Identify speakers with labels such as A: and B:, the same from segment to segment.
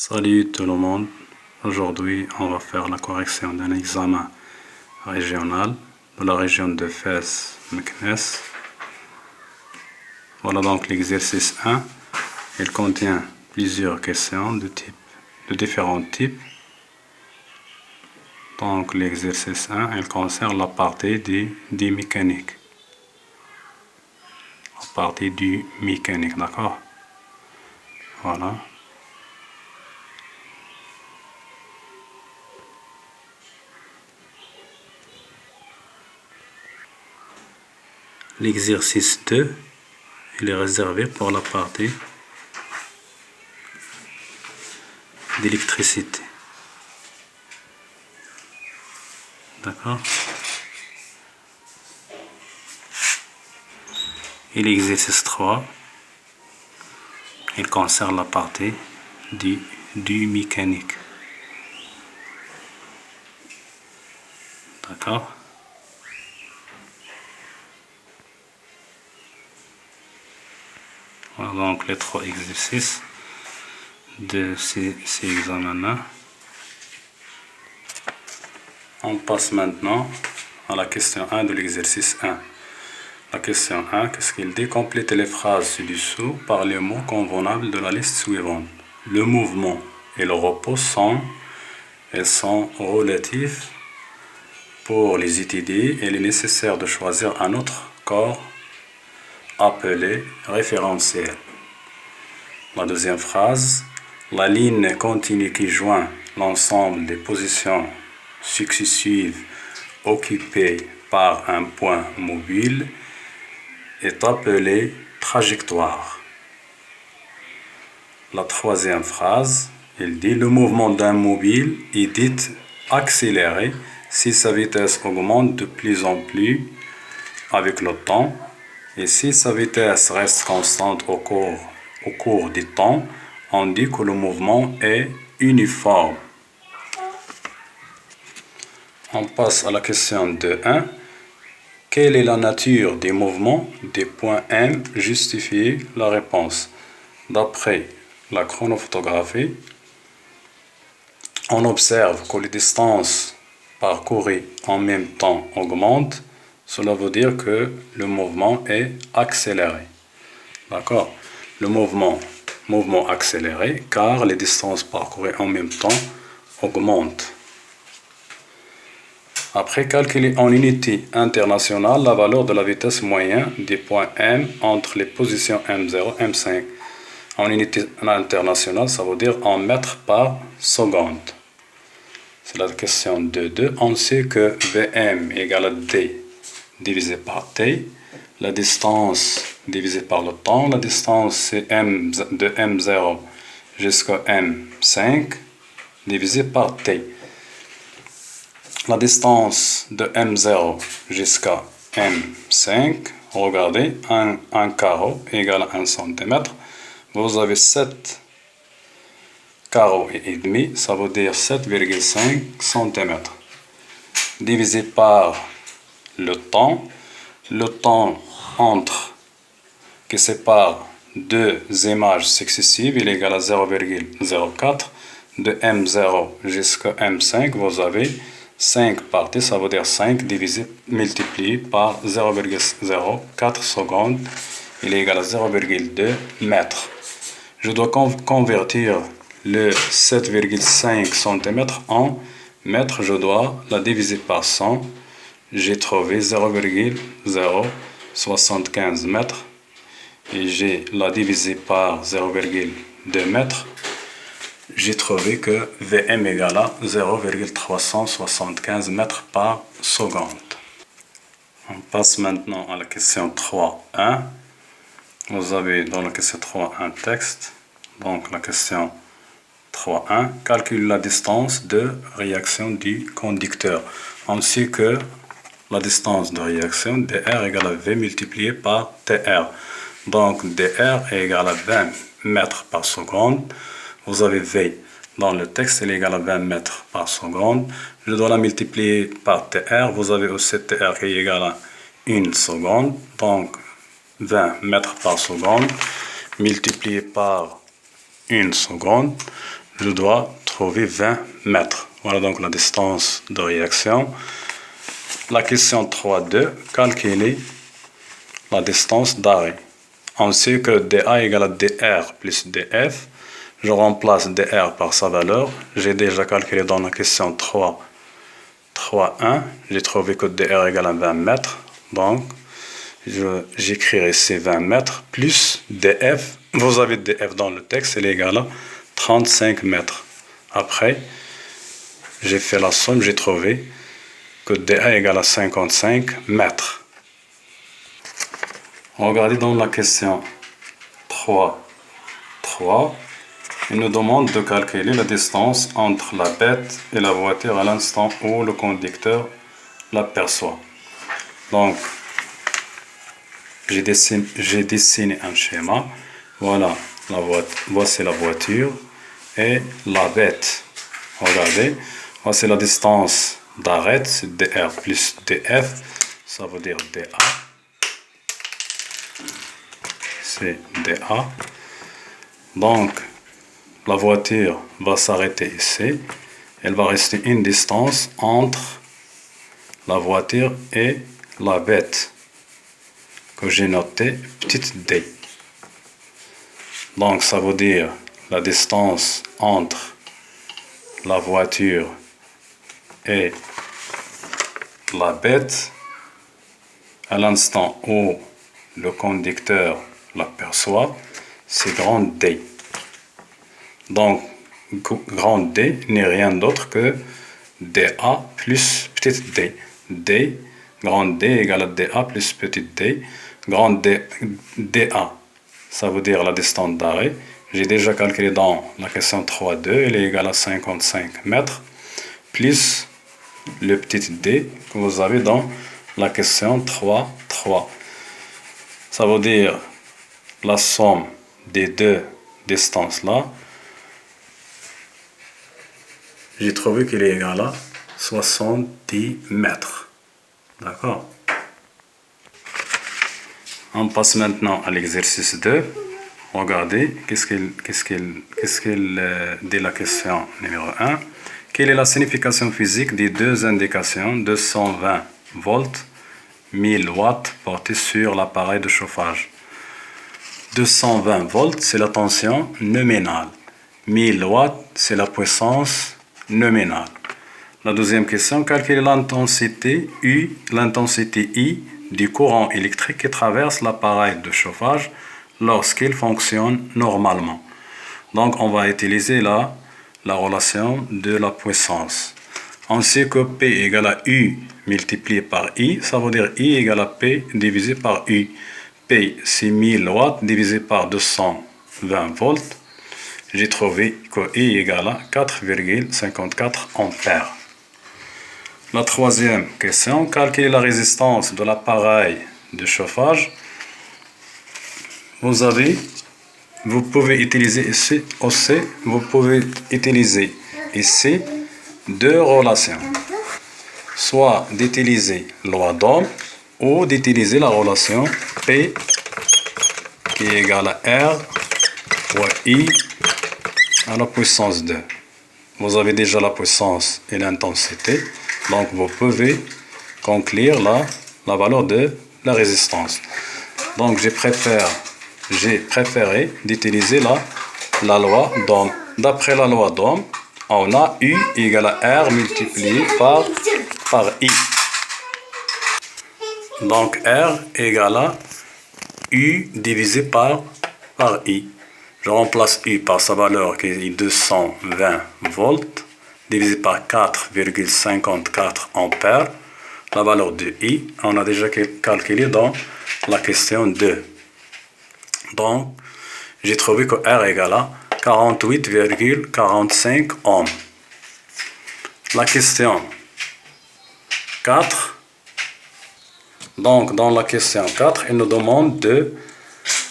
A: Salut tout le monde, aujourd'hui on va faire la correction d'un examen régional de la région de Fès-Meknès. Voilà donc l'exercice 1, il contient plusieurs questions de différents types. Donc l'exercice 1, il concerne la partie du mécanique. La partie du mécanique, d'accord? Voilà. L'exercice 2, il est réservé pour la partie d'électricité. D'accord? Et l'exercice 3, il concerne la partie du mécanique. D'accord? Voilà donc les 3 exercices de ces examens-là. On passe maintenant à la question 1 de l'exercice 1. La question 1, qu'est-ce qu'il dit? Complétez les phrases ci-dessous par les mots convenables de la liste suivante. Le mouvement et le repos sont relatifs. Pour les étudier, il est nécessaire de choisir un autre corps appelé référentiel. La deuxième phrase, la ligne continue qui joint l'ensemble des positions successives occupées par un point mobile est appelée trajectoire. La troisième phrase, il dit le mouvement d'un mobile est dit accéléré si sa vitesse augmente de plus en plus avec le temps et si sa vitesse reste constante au cours du temps, on dit que le mouvement est uniforme. On passe à la question 2.1. Quelle est la nature des mouvements des points M? Justifiez la réponse. D'après la chronophotographie, on observe que les distances parcourues en même temps augmentent. Cela veut dire que le mouvement est accéléré. D'accord? Le mouvement accéléré car les distances parcourues en même temps augmentent. Après, calculer en unité internationale la valeur de la vitesse moyenne des points M entre les positions M0 et M5. En unité internationale, ça veut dire en mètres par seconde. C'est la question 2.2. On sait que Vm égale à D divisé par T. La distance divisée par le temps. La distance c'est de M0 jusqu'à M5 divisé par T. La distance de M0 jusqu'à M5, regardez, un carreau égale à 1 cm. Vous avez 7 carreaux et demi, ça veut dire 7,5 cm. Divisé par le temps qui sépare deux images successives, il est égal à 0,04. De M0 jusqu'à M5, vous avez 5 parties, ça veut dire 5 multiplié par 0,04 secondes, il est égal à 0,2 mètres. Je dois convertir le 7,5 cm en mètres, je dois la diviser par 100. J'ai trouvé 0,075 mètres et j'ai la divisé par 0,2 mètres. J'ai trouvé que Vm égale à 0,375 mètres par seconde. On passe maintenant à la question 3.1. Vous avez dans la question 3 un texte. Donc la question 3.1. Calcule la distance de réaction du conducteur. On sait que la distance de réaction dr égale à V multiplié par tr. Donc dr est égal à 20 mètres par seconde. Vous avez V dans le texte, il est égal à 20 mètres par seconde. Je dois la multiplier par TR. Vous avez aussi TR qui est égal à 1 seconde. Donc 20 mètres par seconde multiplié par 1 seconde. je dois trouver 20 mètres. Voilà donc la distance de réaction. La question 3.2, calculer la distance d'arrêt. On sait que dA égale à dr plus df. Je remplace dr par sa valeur. J'ai déjà calculé dans la question 3.1. J'ai trouvé que dr égale à 20 mètres. Donc, j'écrirai ces 20 mètres plus df. Vous avez df dans le texte, il est égal à 35 mètres. Après, j'ai fait la somme, j'ai trouvé que dA égale à 55 mètres. Regardez dans la question 3.3. Il nous demande de calculer la distance entre la bête et la voiture à l'instant où le conducteur l'aperçoit. Donc, j'ai dessiné un schéma. Voilà, voici la voiture et la bête. Regardez, voici la distance d'arrêt, c'est dr plus df, ça veut dire dA. C'est dA. Donc, la voiture va s'arrêter ici. Elle va rester une distance entre la voiture et la bête que j'ai noté petite d. Donc ça veut dire la distance entre la voiture et la bête à l'instant où le conducteur l'aperçoit, c'est grande D. Donc grande D n'est rien d'autre que dA plus petite d. D, grande D égale à dA plus petite d. Grande D, dA, ça veut dire la distance d'arrêt. J'ai déjà calculé dans la question 3.2, elle est égale à 55 mètres, plus le petit d que vous avez dans la question 3.3. Ça veut dire la somme des deux distances-là. J'ai trouvé qu'il est égal à 70 mètres. D'accord? On passe maintenant à l'exercice 2. Regardez, qu'est-ce qu'il dit la question numéro 1. Quelle est la signification physique des deux indications 220 volts, 1000 watts portées sur l'appareil de chauffage? 220 volts, c'est la tension nominale. 1000 watts, c'est la puissance nominale. La deuxième question, calculer l'intensité U, l'intensité I du courant électrique qui traverse l'appareil de chauffage lorsqu'il fonctionne normalement. Donc, on va utiliser là la relation de la puissance. On sait que P égale à U multiplié par I, ça veut dire I égale à P divisé par U. P, c'est 1000 watts divisé par 220 volts. J'ai trouvé que I égale à 4,54 ampères. La troisième question, calculer la résistance de l'appareil de chauffage. Vous pouvez utiliser ici aussi, deux relations. Soit d'utiliser loi d'Ohm ou d'utiliser la relation P qui est égale à R fois I à la puissance 2. Vous avez déjà la puissance et l'intensité, donc vous pouvez conclure la valeur de la résistance. Donc j'ai préféré d'utiliser la loi d'Ohm. D'après la loi d'Ohm, on a U égale à R multiplié par I. Donc R égale à U divisé par I. Je remplace U par sa valeur qui est 220 volts, divisé par 4,54 ampères. La valeur de I, on a déjà calculé dans la question 2. Donc, j'ai trouvé que R égale à 48,45 ohms. La question 4. Donc, dans la question 4, il nous demande de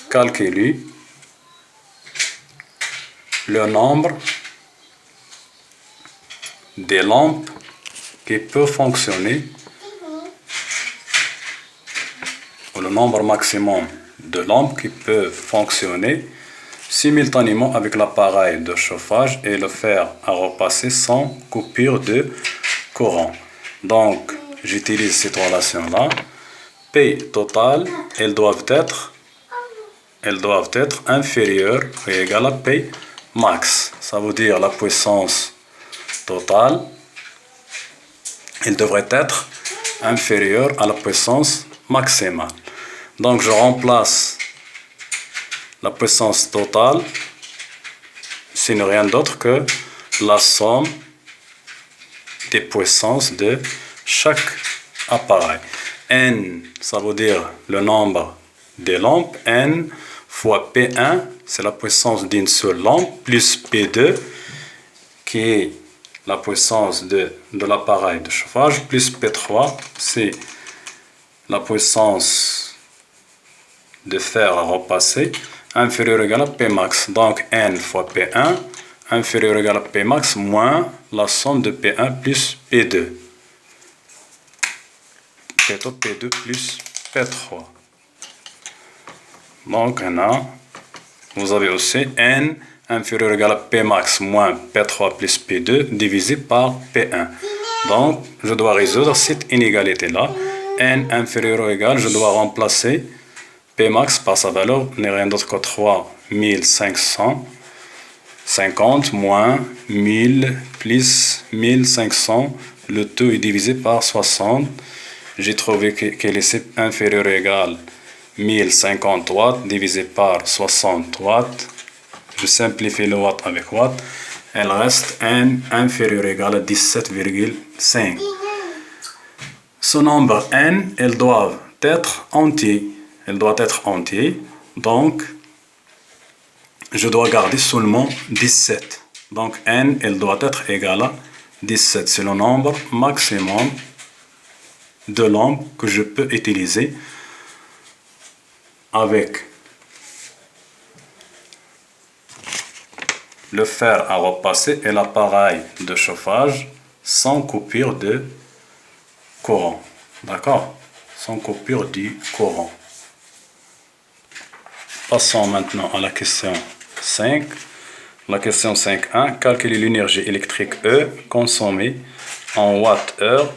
A: calculer le nombre des lampes qui peuvent fonctionner, ou le nombre maximum de lampes qui peuvent fonctionner simultanément avec l'appareil de chauffage et le fer à repasser sans coupure de courant. Donc, j'utilise cette relation-là. P total, elles doivent être inférieures ou égales à P max. Ça veut dire la puissance totale, elle devrait être inférieure à la puissance maximale. Donc, je remplace la puissance totale, ce n'est rien d'autre que la somme des puissances de chaque appareil. N, ça veut dire le nombre des lampes. N fois P1, c'est la puissance d'une seule lampe, plus P2, qui est la puissance de l'appareil de chauffage, plus P3, c'est la puissance de fer à repasser, inférieur ou égal à P max. Donc N fois P1, inférieur ou égal à P max, moins la somme de P1 plus P2. Plutôt P2 plus P3. Donc vous avez aussi N inférieur ou égal à P max moins P3 plus P2 divisé par P1. Donc je dois résoudre cette inégalité-là. N inférieur ou égal, je dois remplacer P max par sa valeur n'est rien d'autre que 3550 moins 1000 plus 1500. Le tout est divisé par 60. J'ai trouvé qu'elle est inférieure ou égale 1050 watts divisé par 60 watts. Je simplifie le watt avec watt. Elle reste N inférieur ou égal à 17,5. Ce nombre N, elles doivent être entiers. Donc, je dois garder seulement 17. Donc, N, elle doit être égale à 17. C'est le nombre maximum de lampes que je peux utiliser avec le fer à repasser et l'appareil de chauffage sans coupure de courant. D'accord? Sans coupure du courant. Passons maintenant à la question 5. La question 5.1. Calculer l'énergie électrique E consommée en watts-heure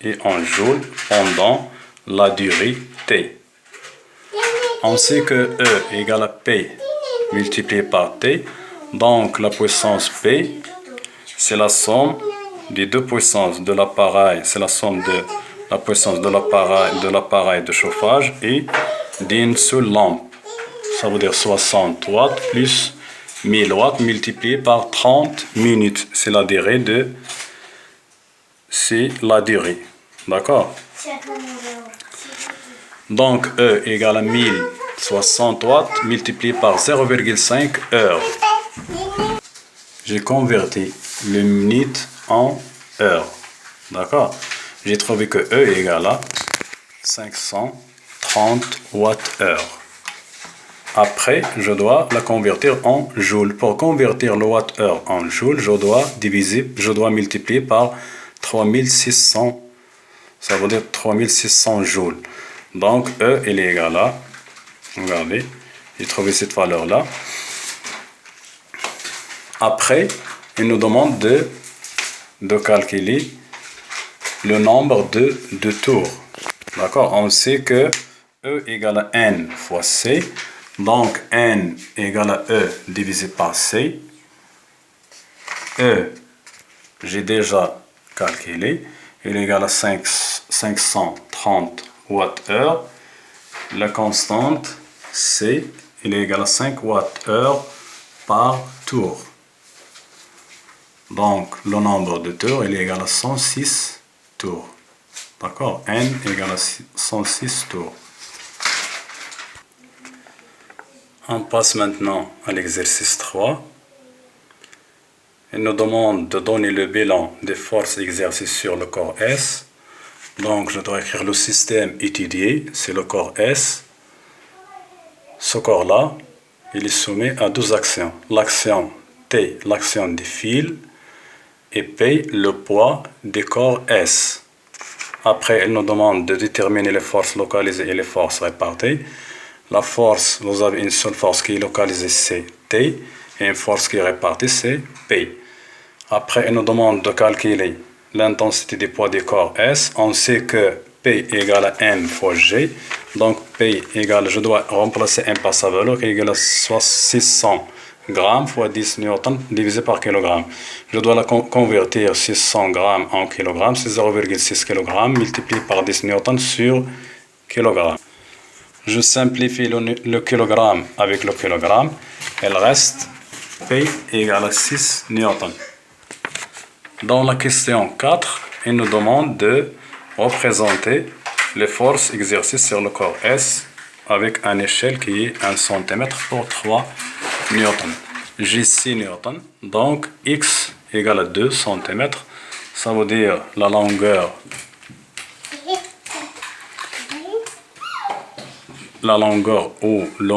A: et en joules pendant la durée T. On sait que E égale à P multiplié par T. Donc la puissance P, c'est la somme des deux puissances de l'appareil, c'est la somme de la puissance de l'appareil de chauffage et d'une seule lampe. Ça veut dire 60 watts plus 1000 watts multiplié par 30 minutes. C'est la durée D'accord? Donc E égale à 1060 watts multiplié par 0,5 heures. J'ai converti les minutes en heures. D'accord? J'ai trouvé que E égale à 530 watts-heure. Après, je dois la convertir en joules. Pour convertir le watt-heure en joules, je dois multiplier par 3600. Ça veut dire 3600 joules. Donc, E, il est égal à, regardez, j'ai trouvé cette valeur-là. Après, il nous demande de calculer le nombre de tours. D'accord? On sait que E égale à N fois C. Donc, N égale à E divisé par C. E, j'ai déjà calculé. Il est égal à 530 watts-heure. La constante C, il est égal à 5 watts-heure par tour. Donc, le nombre de tours, il est égal à 106 tours. D'accord? N égale à 106 tours. On passe maintenant à l'exercice 3. Il nous demande de donner le bilan des forces exercées sur le corps S. Donc, je dois écrire le système étudié, c'est le corps S. Ce corps-là, il est soumis à deux actions. L'action T, l'action des fils, et P, le poids des corps S. Après, il nous demande de déterminer les forces localisées et les forces réparties. La force, vous avez une seule force qui est localisée, c'est T, et une force qui est répartie, c'est P. Après, il nous demande de calculer l'intensité des poids du corps S. On sait que P égale à M fois G. Donc P égale, je dois remplacer M par sa valeur, qui est égale à 600 grammes fois 10 newtons divisé par kilogramme. Je dois la convertir 600 grammes en kilogrammes, c'est 0,6 kg multiplié par 10 newtons sur kilogramme. Je simplifie le kilogramme avec le kilogramme. Il reste P égale à 6 newtons. Dans la question 4, il nous demande de représenter les forces exercées sur le corps S avec une échelle qui est 1 cm pour 3 newtons. J'ai 6 newtons, donc X égale à 2 cm. Ça veut dire la longueur ou le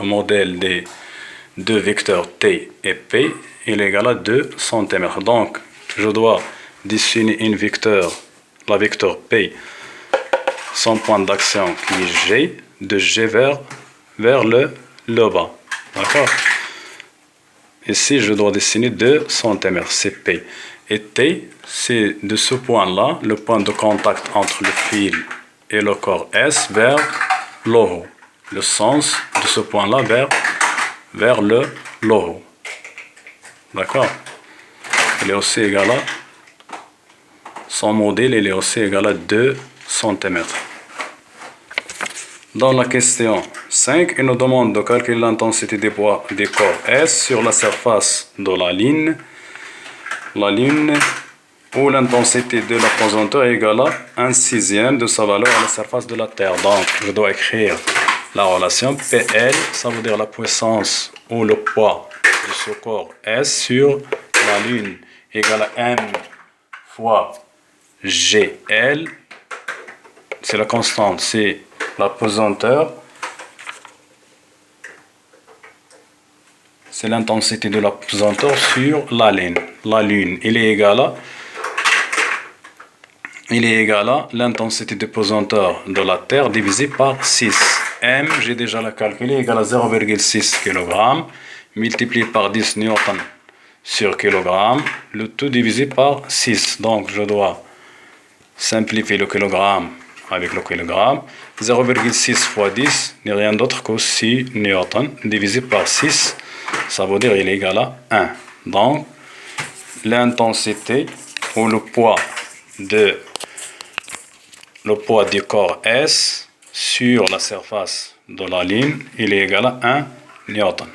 A: modèle des deux vecteurs T et P, il est égal à 2 cm. Donc, je dois dessiner la vecteur P, son point d'action qui est G, de G vers le bas. D'accord? Ici, je dois dessiner 2 cm, c'est P. Et T, c'est de ce point-là, le point de contact entre le fil et le corps S vers le haut. Le sens de ce point-là vers le haut. D'accord? Il est aussi égal à, son modèle, il est aussi égal à 2 cm. Dans la question 5, il nous demande de calculer l'intensité des poids des corps S sur la surface de la ligne où l'intensité de la pesanteur est égale à 1/6 de sa valeur à la surface de la Terre. Donc, je dois écrire la relation PL, ça veut dire la puissance ou le poids de ce corps S sur la Lune égale à M fois GL. C'est la constante, c'est la pesanteur. C'est l'intensité de la pesanteur sur la Lune. La Lune, il est égal à l'intensité de pesanteur de la Terre divisé par 6. M, j'ai déjà la calculé, égale à 0,6 kg multiplié par 10 newtons sur kilogramme, le tout divisé par 6. Donc, je dois simplifier le kilogramme avec le kilogramme. 0,6 fois 10 n'est rien d'autre que 6 newtons divisé par 6. Ça veut dire qu'il est égal à 1. Donc, l'intensité ou le poids du corps S sur la surface de la ligne, il est égal à 1 newton.